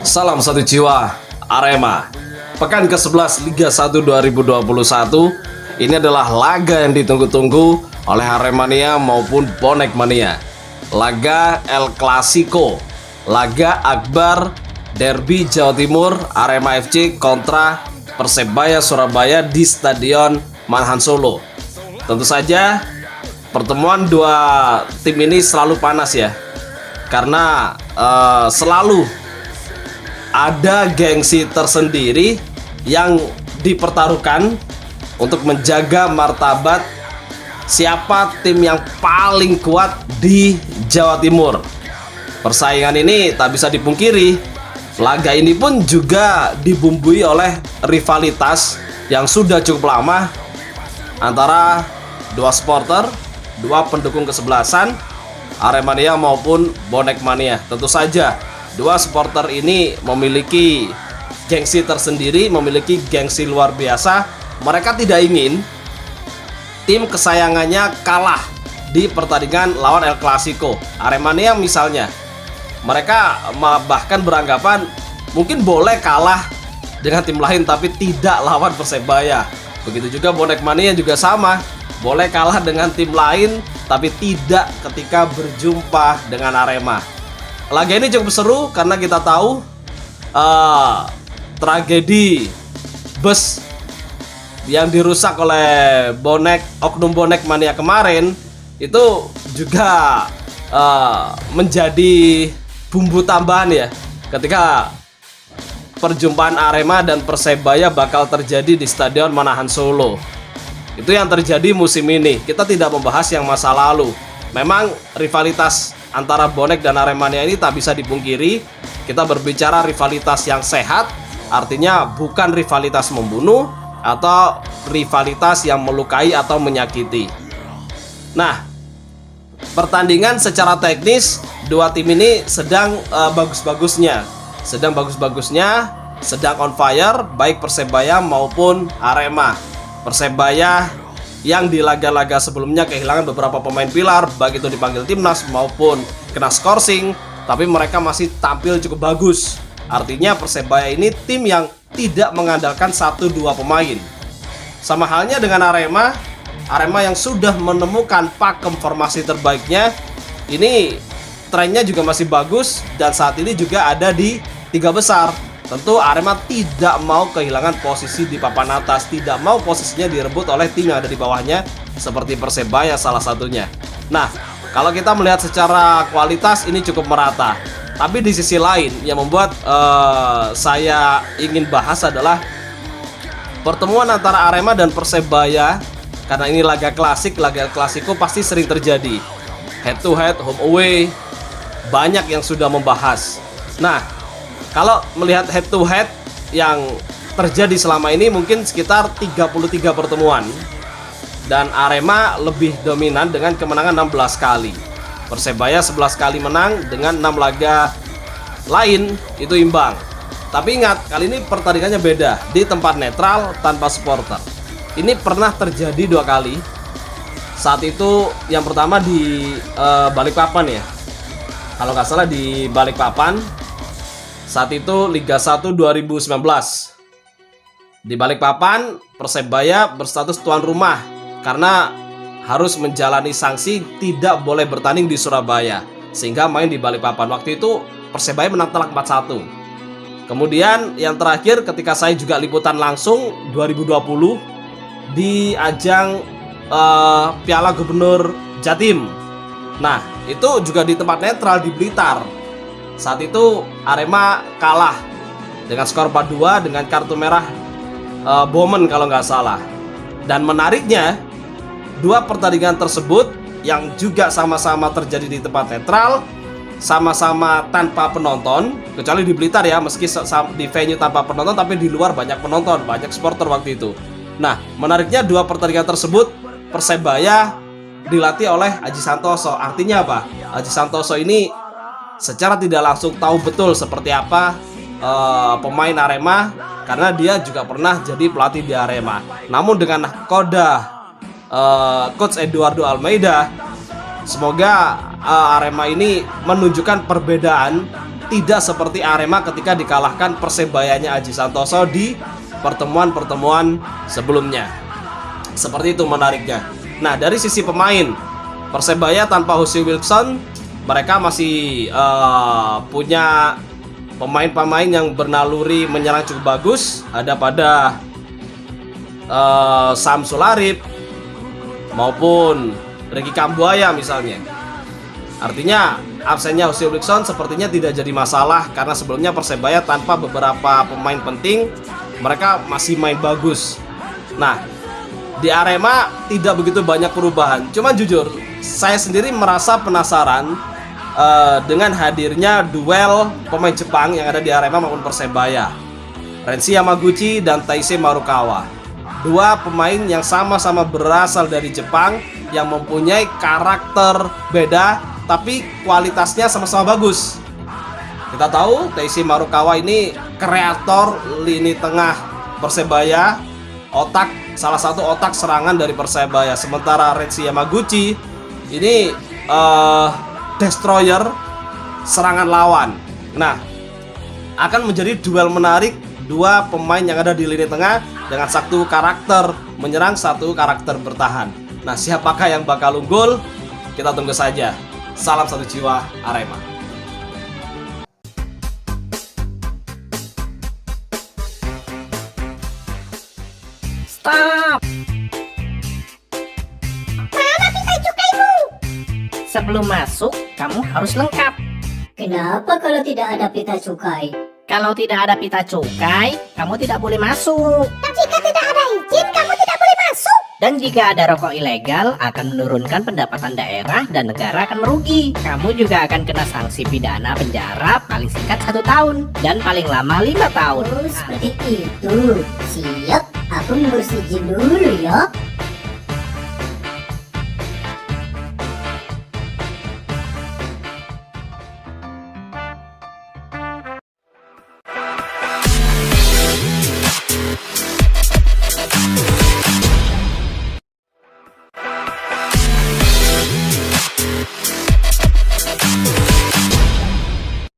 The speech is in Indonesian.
Salam satu jiwa Arema. Pekan ke-11 Liga 1 2021. Ini adalah laga yang ditunggu-tunggu oleh Aremania maupun Bonek Mania. Laga El Clasico, laga akbar derby Jawa Timur, Arema FC kontra Persebaya Surabaya di Stadion Manahan Solo. Tentu saja pertemuan dua tim ini selalu panas ya, karena selalu ada gengsi tersendiri yang dipertaruhkan untuk menjaga martabat siapa tim yang paling kuat di Jawa Timur. Persaingan ini tak bisa dipungkiri. Laga ini pun juga dibumbui oleh rivalitas yang sudah cukup lama antara dua supporter, dua pendukung kesebelasan, Aremania maupun Bonek Mania. Tentu saja dua supporter ini memiliki gengsi tersendiri, memiliki gengsi luar biasa. Mereka tidak ingin tim kesayangannya kalah di pertandingan lawan El Clasico. Aremania misalnya, mereka bahkan beranggapan mungkin boleh kalah dengan tim lain tapi tidak lawan Persebaya. Begitu juga Bonek Mania juga sama, boleh kalah dengan tim lain tapi tidak ketika berjumpa dengan Arema. Laga ini cukup seru karena kita tahu tragedi bus yang dirusak oleh oknum Bonek Mania kemarin itu juga menjadi bumbu tambahan ya, ketika perjumpaan Arema dan Persebaya bakal terjadi di Stadion Manahan Solo. Itu yang terjadi musim ini. Kita tidak membahas yang masa lalu. Memang rivalitas antara Bonek dan Aremania ini tak bisa dipungkiri. Kita berbicara rivalitas yang sehat, artinya bukan rivalitas membunuh atau rivalitas yang melukai atau menyakiti. Nah, pertandingan secara teknis dua tim ini sedang bagus-bagusnya, sedang on fire, baik Persebaya maupun Arema. Persebaya yang di laga-laga sebelumnya kehilangan beberapa pemain pilar, baik itu dipanggil timnas maupun kena skorsing, tapi mereka masih tampil cukup bagus. Artinya Persebaya ini tim yang tidak mengandalkan 1-2 pemain. Sama halnya dengan Arema yang sudah menemukan pakem formasi terbaiknya. Ini trennya juga masih bagus dan saat ini juga ada di 3 besar. Tentu Arema tidak mau kehilangan posisi di papan atas, tidak mau posisinya direbut oleh tim yang ada di bawahnya seperti Persebaya salah satunya. Nah, kalau kita melihat secara kualitas ini cukup merata. Tapi di sisi lain yang membuat saya ingin bahas adalah pertemuan antara Arema dan Persebaya. Karena ini laga klasik, laga klasiko pasti sering terjadi head to head, home away. Banyak yang sudah membahas. Nah, kalau melihat head to head yang terjadi selama ini mungkin sekitar 33 pertemuan, dan Arema lebih dominan dengan kemenangan 16 kali. Persebaya 11 kali menang dengan 6 laga lain itu imbang. Tapi ingat, kali ini pertandingannya beda, di tempat netral tanpa supporter. Ini pernah terjadi 2 kali. Saat itu yang pertama di Balikpapan ya, kalau nggak salah di Balikpapan. Saat itu Liga 1 2019. Di Balikpapan Persebaya berstatus tuan rumah karena harus menjalani sanksi tidak boleh bertanding di Surabaya, sehingga main di Balikpapan. Waktu itu Persebaya menang telak 4-1. Kemudian yang terakhir ketika saya juga liputan langsung 2020 di ajang Piala Gubernur Jatim. Nah, itu juga di tempat netral di Blitar. Saat itu Arema kalah dengan skor 4-2 dengan kartu merah Bowman kalau nggak salah. Dan menariknya, dua pertandingan tersebut yang juga sama-sama terjadi di tempat netral, sama-sama tanpa penonton, kecuali di Blitar ya, meski di venue tanpa penonton tapi di luar banyak penonton, banyak supporter waktu itu. Nah, menariknya dua pertandingan tersebut Persebaya dilatih oleh Aji Santoso. Artinya apa? Aji Santoso ini secara tidak langsung tahu betul seperti apa pemain Arema, karena dia juga pernah jadi pelatih di Arema. Namun dengan koda Coach Eduardo Almeida, Semoga Arema ini menunjukkan perbedaan, tidak seperti Arema ketika dikalahkan Persebayanya Aji Santoso di pertemuan-pertemuan sebelumnya. Seperti itu menariknya. Nah, dari sisi pemain, Persebaya tanpa Jose Wilson, mereka masih punya pemain-pemain yang bernaluri menyerang cukup bagus. Ada pada Sam Sularip maupun Ricky Kambuaya misalnya. Artinya absennya Jose Wilson sepertinya tidak jadi masalah, karena sebelumnya Persebaya tanpa beberapa pemain penting mereka masih main bagus. Nah, di Arema tidak begitu banyak perubahan. Cuman jujur, saya sendiri merasa penasaran dengan hadirnya duel pemain Jepang yang ada di Arema maupun Persebaya, Renshi Yamaguchi dan Taisei Marukawa. Dua pemain yang sama-sama berasal dari Jepang, yang mempunyai karakter beda tapi kualitasnya sama-sama bagus. Kita tahu Taisei Marukawa ini kreator lini tengah Persebaya, salah satu otak serangan dari Persebaya. Sementara Renshi Yamaguchi ini destroyer serangan lawan. Nah, akan menjadi duel menarik dua pemain yang ada di lini tengah dengan satu karakter menyerang, satu karakter bertahan. Nah, siapakah yang bakal unggul? Kita tunggu saja. Salam satu jiwa Arema. Stop! Mana pita cukaimu? Sebelum masuk, kamu harus lengkap. Kenapa kalau tidak ada pita cukai? Kalau tidak ada pita cukai, kamu tidak boleh masuk. Dan jika tidak ada izin, kamu tidak boleh masuk. Dan jika ada rokok ilegal, akan menurunkan pendapatan daerah dan negara akan merugi. Kamu juga akan kena sanksi pidana penjara paling singkat 1 tahun dan paling lama 5 tahun. Oh, seperti itu. Siap, aku ngurus izin dulu ya.